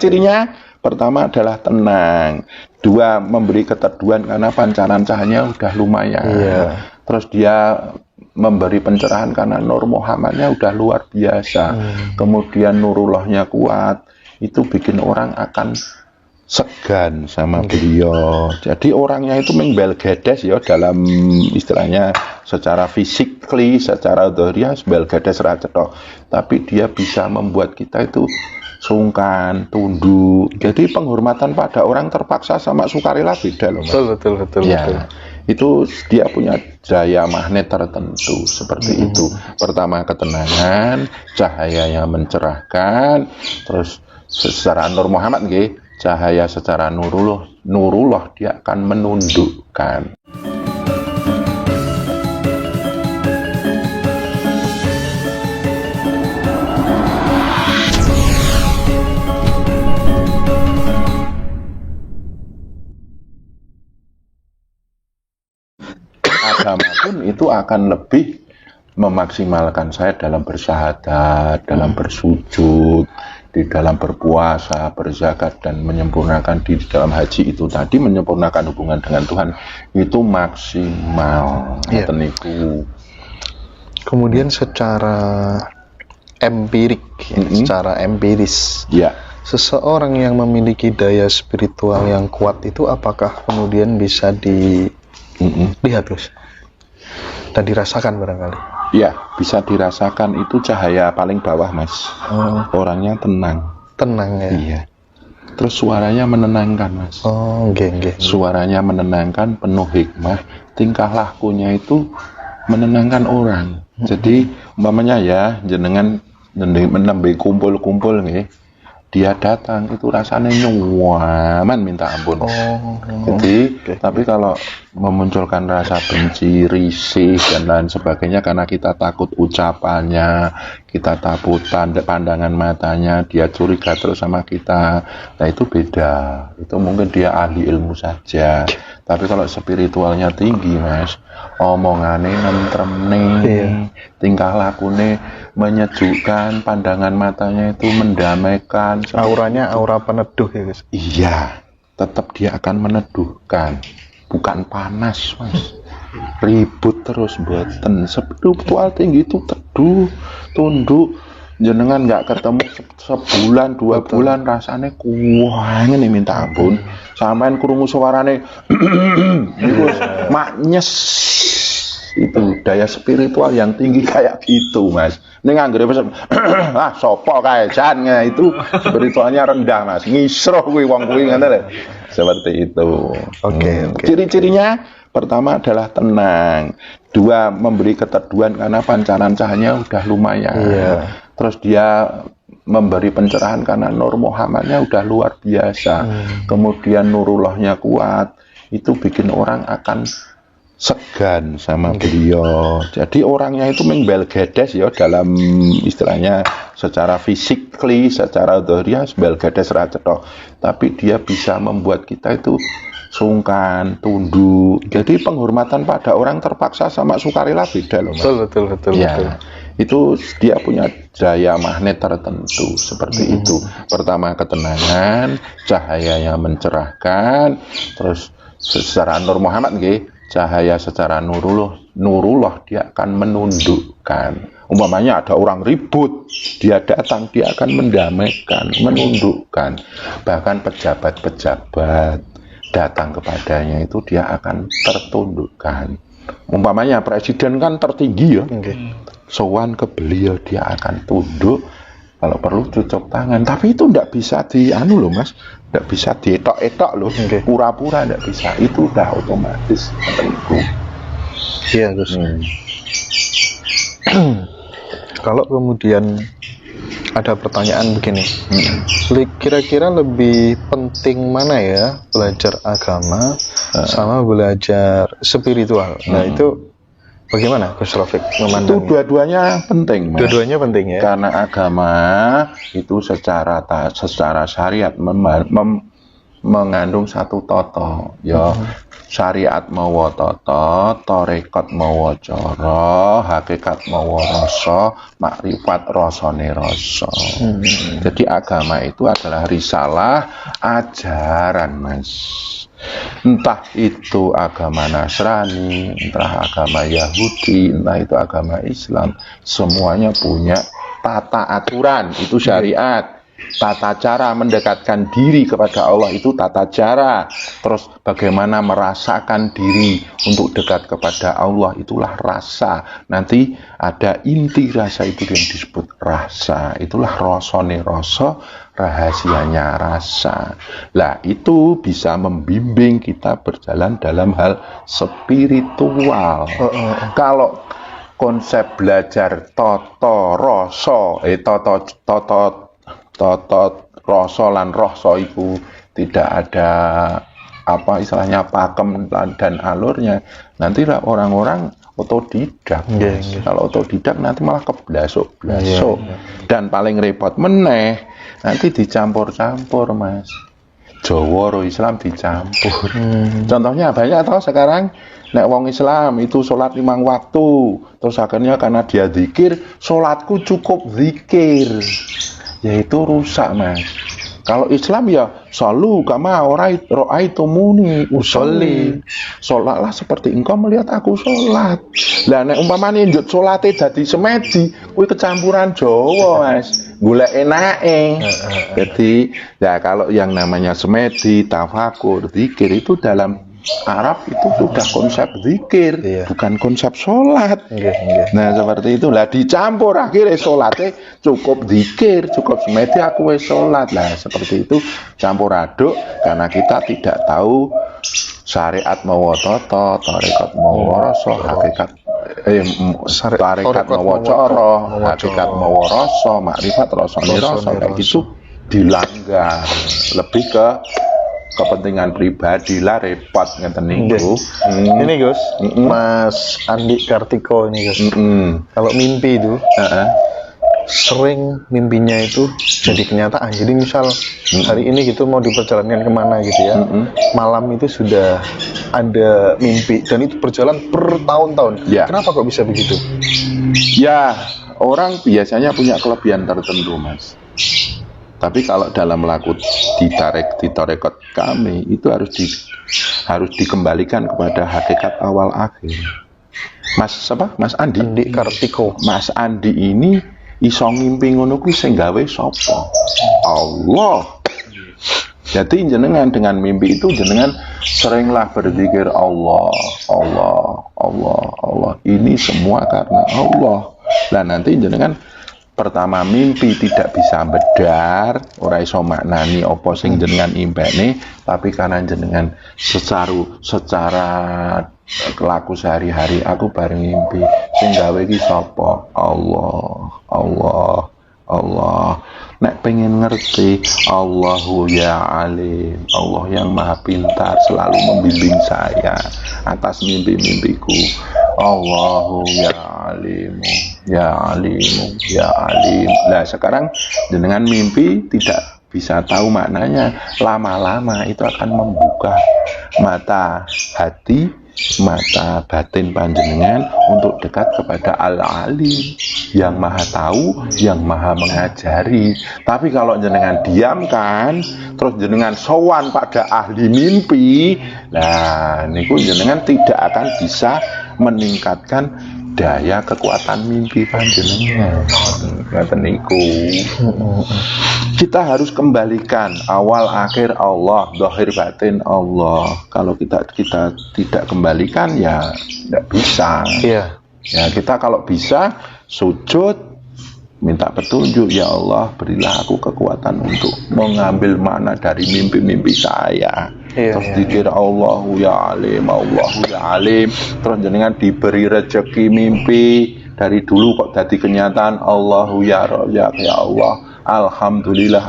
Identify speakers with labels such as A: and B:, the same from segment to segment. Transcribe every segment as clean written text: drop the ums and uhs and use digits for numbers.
A: Cirinya pertama adalah tenang, dua memberi keteduhan karena pancaran cahayanya udah lumayan. Terus dia memberi pencerahan karena Nur Muhammadnya udah luar biasa. Kemudian nurullahnya kuat, itu bikin orang akan segan sama beliau. Jadi orangnya itu membelgedes ya, dalam istilahnya secara fisikly, secara dohria belgedes racetok. Tapi dia bisa membuat kita itu sungkan, tunduk. Jadi penghormatan pada orang terpaksa sama sukarela beda loh, Mas.
B: Betul.
A: Itu dia punya daya magnet tertentu seperti itu. Pertama ketenangan, cahayanya mencerahkan, terus secara Nur Muhammad nggih, cahaya secara nurullah dia akan menundukkan. Agama pun itu akan lebih memaksimalkan saya dalam bersyahadat, dalam bersujud, di dalam berpuasa, berzakat, dan menyempurnakan di dalam haji itu tadi, menyempurnakan hubungan dengan Tuhan itu maksimal.
B: Kemudian secara empirik, secara empiris, seseorang yang memiliki daya spiritual yang kuat itu apakah kemudian bisa dilihat, Gus? Dan dirasakan barangkali?
A: Ya, bisa dirasakan. Itu cahaya paling bawah, Mas. Orangnya tenang.
B: Tenang ya?
A: Iya. Terus suaranya menenangkan, Mas. Suaranya menenangkan, penuh hikmah. Tingkah lakunya itu menenangkan orang. Jadi, umpamanya ya, jenengan menembe kumpul-kumpul nih, dia datang itu rasanya nyaman minta ampun. Jadi, tapi kalau memunculkan rasa benci, risih dan lain sebagainya karena kita takut ucapannya, kita takut pandangan matanya, dia curiga terus sama kita. Nah itu beda. Itu mungkin dia ahli ilmu saja. Tapi kalau spiritualnya tinggi, Mas, omongane nentremne, tingkah lakune menyejukkan, pandangan matanya itu mendamaikan.
B: Auranya aura peneduh ya, Gus?
A: Iya, tetap dia akan meneduhkan, bukan panas, Mas. Ribut terus buatan. Spiritual tinggi itu teduh, tunduk. Jenengan nggak ketemu sebulan, 2 bulan, rasanya kuang ini minta ampun. Samain krungu suarane itu maknyes. Itu daya spiritual yang tinggi kayak gitu, Mas. Ini nganggere sopo kae jan itu spiritualnya rendah, Mas. Ngisroh kuwi wong kuwi ngene lho. Seperti itu. Ciri-cirinya pertama adalah tenang. Dua, memberi keteduhan karena pancaran cahayanya udah lumayan. Terus dia memberi pencerahan karena Nur Muhammadnya udah luar biasa. Kemudian nurullahnya kuat. Itu bikin orang akan segan sama beliau. Jadi orangnya itu membelgedes ya, dalam istilahnya secara fisikly, secara dohria belgedes racetok. Tapi dia bisa membuat kita itu sungkan, tunduk. Jadi penghormatan pada orang terpaksa sama sukarela beda loh, Mas.
B: Betul.
A: Itu dia punya daya magnet tertentu seperti itu. Pertama ketenangan, cahayanya mencerahkan, terus secara Nur Muhammad nggih, cahaya secara nurullah dia akan menundukkan. Umpamanya ada orang ribut, dia datang, dia akan mendamaikan, menundukkan. Bahkan pejabat-pejabat datang kepadanya itu dia akan tertundukkan. Umpamanya presiden kan tertinggi ya, sowan ke beliau dia akan tunduk, kalau perlu cucuk tangan. Tapi itu tidak bisa loh, Mas, tidak bisa dietok-etok loh, pura-pura tidak bisa. Itu udah otomatis tentu.
B: Iya, Gus. Kalau kemudian ada pertanyaan begini, kira-kira lebih penting mana ya, belajar agama sama belajar spiritual? Nah itu bagaimana, Gus Rafiq memandangnya?
A: Itu dua-duanya penting, Mas.
B: Dua-duanya penting ya.
A: Karena agama itu secara syariat mengandung satu toto ya. Syariat mawa toto, tarekat mawa cara, hakikat mawa rasa, makrifat rasane rasa. Jadi agama itu adalah risalah ajaran, Mas. Entah itu agama Nasrani, entah agama Yahudi, entah itu agama Islam, semuanya punya tata aturan, itu syariat. Tata cara mendekatkan diri kepada Allah itu tata cara. Terus bagaimana merasakan diri untuk dekat kepada Allah, itulah rasa. Nanti ada inti rasa itu yang disebut rasa. Itulah rasane rasa, rahasianya rasa. Lah itu bisa membimbing kita berjalan dalam hal spiritual. Kalau konsep belajar toto rasa lan rasa itu tidak ada apa istilahnya pakem dan alurnya, nanti lah orang-orang otodidak. Kalau otodidak nanti malah keblasok. Dan paling repot meneh nanti dicampur-campur, Mas. Jawa ro Islam dicampur. Contohnya banyak tahu sekarang nek wong Islam itu sholat 5 waktu, terus akhirnya karena dia zikir, sholatku cukup zikir. Yaitu rusak, Mas. Kalau Islam ya salu kama ro'aitumuni usolli. Sholatlah seperti engkau melihat aku sholat. Lah nek umpamane njut sholate dadi semedi, kuwi kecampuran Jawa, Mas. Golek enake. Jadi ya kalau yang namanya semedi, tafakur, zikir itu dalam Arab itu sudah konsep zikir, bukan konsep sholat. Nah seperti itulah dicampur akhirnya sholatnya cukup zikir, cukup semedi aku sholat. Lah seperti itu campur aduk karena kita tidak tahu syariat mawa toto, tarekat mawa rasa, hakikat tarekat mawa cara, hakikat mawa rasa, makrifat rasane rasa, kayak gitu dilanggar. Lebih ke kepentingan pribadi lah, repot ngeten niku.
B: Ini Gus, Mas Andi Kartiko ini Gus. Kalau mimpi itu sering mimpinya itu jadi kenyataan. Jadi misal hari ini gitu mau diperjalankan kemana gitu ya, malam itu sudah ada mimpi dan itu berjalan bertahun-tahun. Kenapa kok bisa begitu?
A: Ya, orang biasanya punya kelebihan tertentu, Mas. Tapi kalau dalam laku di tarekat kami itu harus dikembalikan kepada hakikat awal akhir. Mas Andi
B: Kartiko.
A: Mas Andi ini iso ngimpi ngono kuwi sing gawe sapa? Allah. Jadi jenengan dengan mimpi itu jenengan seringlah berzikir Allah. Ini semua karena Allah. Lah nanti jenengan pertama mimpi tidak bisa bedar, ora iso maknani apa sing jenengan impene, tapi karena jenengan secara kelaku sehari-hari aku bareng mimpi sing gawe iki sapa? Allah. Nek pengen ngerti, Allahu ya alim, Allah yang maha pintar selalu membimbing saya atas mimpi-mimpiku. Allahu ya alimu, ya alimu, ya alim. Nah sekarang dengan mimpi tidak bisa tahu maknanya, lama-lama itu akan membuka mata hati, mata batin panjenengan untuk dekat kepada Al-Alim yang maha tahu, yang maha mengajari. Tapi kalau jenengan diamkan, terus jenengan sowan pada ahli mimpi, nah niku jenengan tidak akan bisa meningkatkan daya kekuatan mimpi panjenengan. Ngoten niku. Kita harus kembalikan awal akhir Allah, zahir batin Allah. Kalau kita tidak kembalikan ya tidak bisa. Ya kita kalau bisa sujud minta petunjuk, ya Allah berilah aku kekuatan untuk mengambil makna dari mimpi-mimpi saya. Terus dikira Allahu ya alim, Allahu ya alim. Terus jenengan diberi rezeki mimpi dari dulu kok jadi kenyataan, Allahu ya Razzaq, ya Allah, alhamdulillah.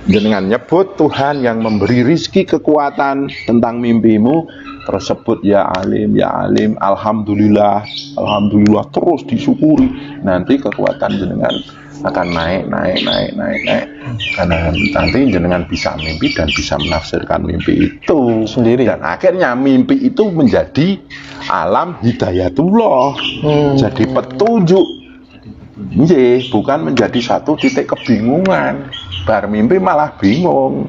A: Jenengan nyebut Tuhan yang memberi rizki kekuatan tentang mimpimu, terus sebut ya alim, alhamdulillah, terus disyukuri. Nanti kekuatan jenengan akan naik. Karena nanti jenengan bisa mimpi dan bisa menafsirkan mimpi itu
B: sendiri.
A: Dan akhirnya mimpi itu menjadi alam hidayatullah. Jadi petunjuk. Bukan menjadi satu titik kebingungan. Bar mimpi malah bingung.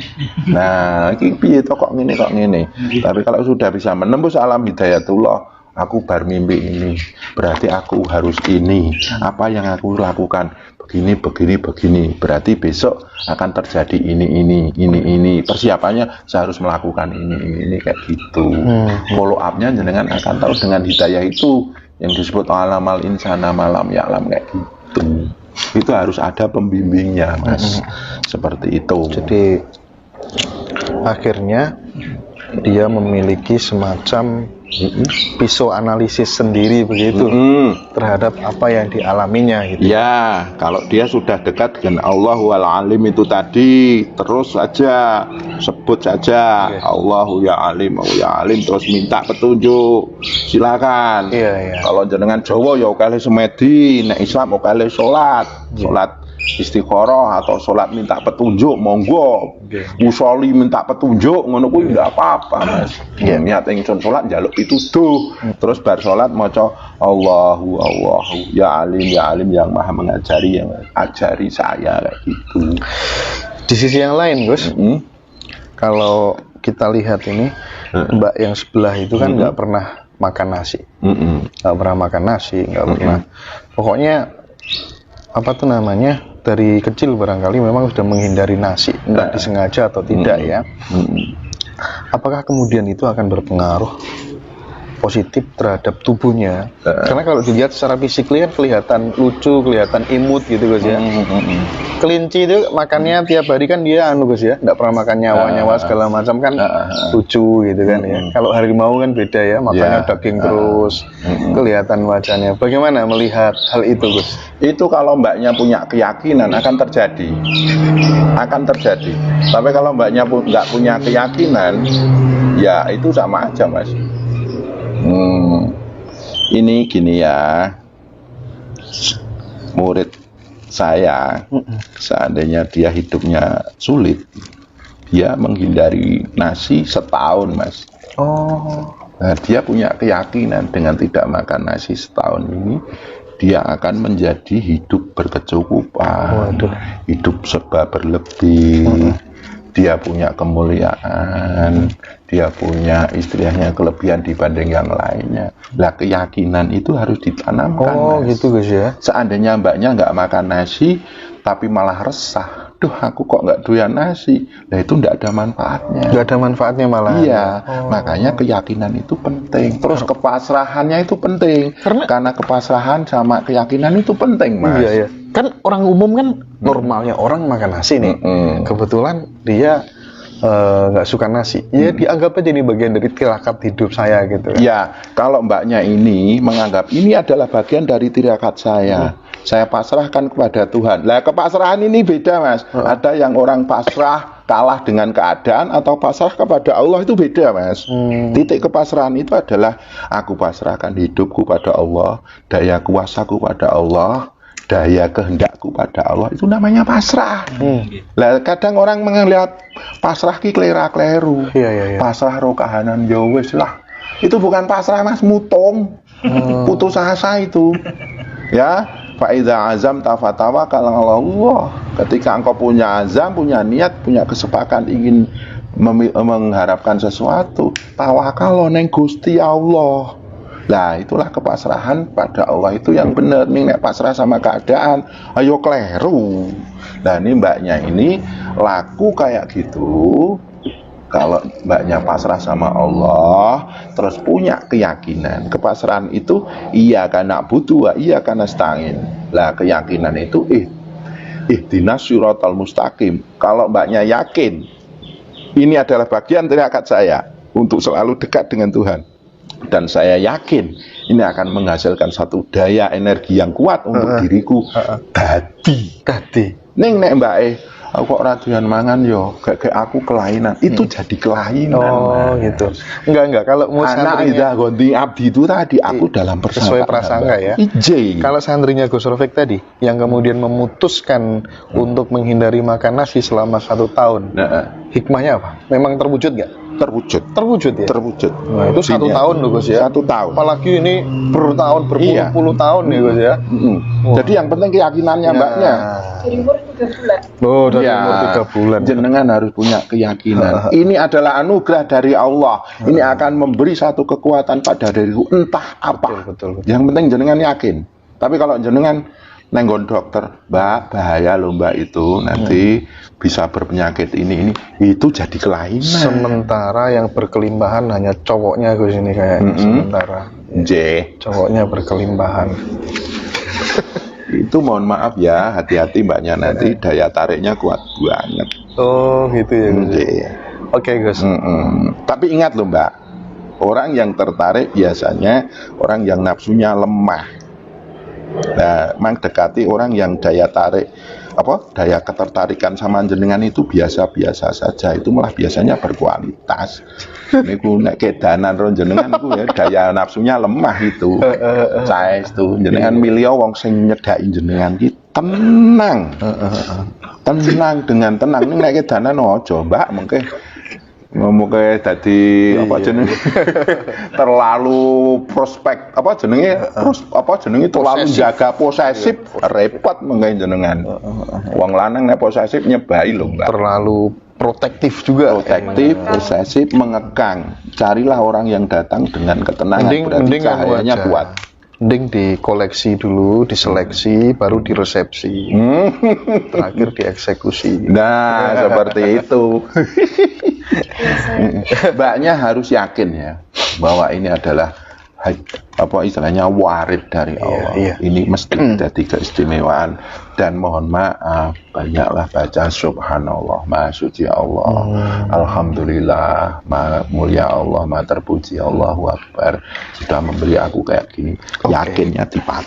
A: Nah, iki piye to kok ngene. Tapi kalau sudah bisa menembus alam hidayatullah, aku bar mimpi ini, berarti aku harus ini. Apa yang aku lakukan begini. Berarti besok akan terjadi ini. Persiapannya saya harus melakukan ini kayak gitu. Follow up-nya jenengan akan tahu dengan hidayah itu yang disebut alamal insana malam ya'lam kayak gitu. Itu harus ada pembimbingnya, Mas. Seperti itu.
B: Jadi akhirnya dia memiliki semacam pisau analisis sendiri begitu terhadap apa yang dialaminya gitu.
A: Ya, kalau dia sudah dekat dengan Allah wal alim itu tadi, terus saja sebut saja Allahu ya alim terus minta petunjuk. Silakan. Kalau jenengan Jawa ya kali semedi, nek Islam kali salat istikharah atau sholat minta petunjuk, monggo. Musolli minta petunjuk, ngono kuwi ndak apa-apa, Mas. Niat ingsun sholat njaluk pituduh. Terus bar sholat maca Allahu ya alim yang maha mengajari, yang ajari saya kayak gitu.
B: Di sisi yang lain, Gus, kalau kita lihat ini Mbak yang sebelah itu kan nggak pernah makan nasi, nggak pernah. Pokoknya apa tuh namanya, dari kecil barangkali memang sudah menghindari nasi, entah disengaja atau tidak ya. Apakah kemudian itu akan berpengaruh positif terhadap tubuhnya? Karena kalau dilihat secara fisik kan kelihatan lucu, kelihatan imut gitu Gus ya. Kelinci itu makannya tiap hari kan dia Gus ya, nggak pernah makan nyawa segala macam kan, lucu gitu kan ya. Kalau harimau kan beda ya, makannya daging terus, kelihatan wajahnya. Bagaimana melihat hal itu Gus?
A: Itu kalau mbaknya punya keyakinan akan terjadi. Tapi kalau mbaknya nggak punya keyakinan, ya itu sama aja, Mas. Ini gini ya, murid saya, seandainya dia hidupnya sulit, dia menghindari nasi setahun, Mas. Nah, dia punya keyakinan dengan tidak makan nasi setahun ini, dia akan menjadi hidup berkecukupan, hidup serba berlebih. Dia punya kemuliaan, dia punya istilahnya kelebihan dibanding yang lainnya. Lah keyakinan itu harus ditanamkan. Mas.
B: Gitu Gus ya.
A: Seandainya mbaknya nggak makan nasi, tapi malah resah. Duh, aku kok nggak doyan nasi. Nah itu nggak ada manfaatnya.
B: Nggak ada manfaatnya malah.
A: Iya, makanya keyakinan itu penting. Terus kepasrahannya itu penting. Karena kepasrahan sama keyakinan itu penting, Mas.
B: Iya. Kan orang umum kan normalnya orang makan nasi nih. Kebetulan dia nggak suka nasi. Ya dianggap aja ini bagian dari tirakat hidup saya gitu.
A: Ya, kalau mbaknya ini menganggap ini adalah bagian dari tirakat saya. Saya pasrahkan kepada Tuhan. Lah kepasrahan ini beda, Mas. Ada yang orang pasrah kalah dengan keadaan atau pasrah kepada Allah, itu beda, Mas. Titik kepasrahan itu adalah aku pasrahkan hidupku pada Allah, daya kuasaku pada Allah, daya kehendakku pada Allah, itu namanya pasrah. Lah kadang orang melihat pasrah ki klera-kleru. Pasrah ro kahanan ya wis lah. Itu bukan pasrah, Mas, mutung. Putus asa itu. Ya, fa idza azam tafatawakal 'ala Allah. Ketika engkau punya azam, punya niat, punya kesepakatan ingin mengharapkan sesuatu, tawakal neng Gusti Allah. Lah itulah kepasrahan pada Allah itu yang benar. Nih nek pasrah sama keadaan, ayo kleru. Nah ini mbaknya ini laku kayak gitu. Kalau mbaknya pasrah sama Allah, terus punya keyakinan, kepasrahan itu iya karena butuh, iya karena nasta'in. Lah keyakinan itu ihdinas siratal mustaqim. Kalau mbaknya yakin ini adalah bagian tirakat saya untuk selalu dekat dengan Tuhan, dan saya yakin ini akan menghasilkan satu daya energi yang kuat untuk diriku. Tadi ning nek mbake Aku kok raduan mangan yo, kayak aku kelainan. Itu jadi kelainan.
B: Oh, gitu. Enggak. Kalau mau
A: Anak
B: santrinya
A: Ida Gonti Abdi itu tadi aku dalam
B: sesuai prasangka ya. Kalau santrinya Gus Rafiq tadi yang kemudian memutuskan untuk menghindari makan nasi selama 1 tahun, hikmahnya apa? Memang terwujud nggak? Terwujud ya.
A: Terwujud.
B: Nah, itu 1 tahun loh Gus ya.
A: 1 tahun.
B: Apalagi ini bertahun berpuluh-puluh tahun ya Gus ya.
A: Jadi yang penting keyakinannya mbaknya.
C: Dari umur 3 bulan.
B: Oh, dari umur 3 bulan.
A: Jenengan harus punya keyakinan. Ini adalah anugerah dari Allah. Ini akan memberi satu kekuatan pada diriku entah apa.
B: Betul.
A: Yang penting jenengan yakin. Tapi kalau jenengan nenggon dokter, Mbak, bahaya loh Mbak itu nanti bisa berpenyakit ini itu jadi kelainan.
B: Sementara yang berkelimbahan hanya cowoknya Gus ini kayak sementara. Cowoknya berkelimbahan.
A: Itu mohon maaf ya, hati-hati mbaknya nanti daya tariknya kuat banget.
B: Oh gitu ya Gus. Oke Gus.
A: Tapi ingat loh Mbak, orang yang tertarik biasanya orang yang nafsunya lemah. Nah, memang dekati orang yang daya ketertarikan sama jenengan itu biasa-biasa saja, itu malah biasanya berkualitas. Niku nek kedanan ro jenengan iku ya daya nafsunya lemah itu. Saya itu jenengan milih wong sing nyedaki jenengan iki tenang. Tenang dengan tenang nek kedanan aja, Mbak, mengke ngomongke dadi jenenge terlalu prospek jenenge terlalu jaga posesif repot mengke jenengan. Wong lanang nek posesif nyebai lho Mbak.
B: Terlalu protektif juga.
A: Posesif, mengekang. Carilah orang yang datang dengan ketenangan, berarti cahayanya kuat.
B: Mending dikoleksi dulu, diseleksi, baru diresepsi. Terakhir dieksekusi.
A: Nah, seperti itu. Mbaknya harus yakin ya bahwa ini adalah istilahnya warid dari Allah. Ini mesti jadi keistimewaan. Dan mohon maaf, banyaklah baca subhanallah, maha suci Allah, alhamdulillah, maha mulia Allah, maha terpuji, Allahu Akbar, sudah memberi aku kayak gini. Yakinnya dipakai.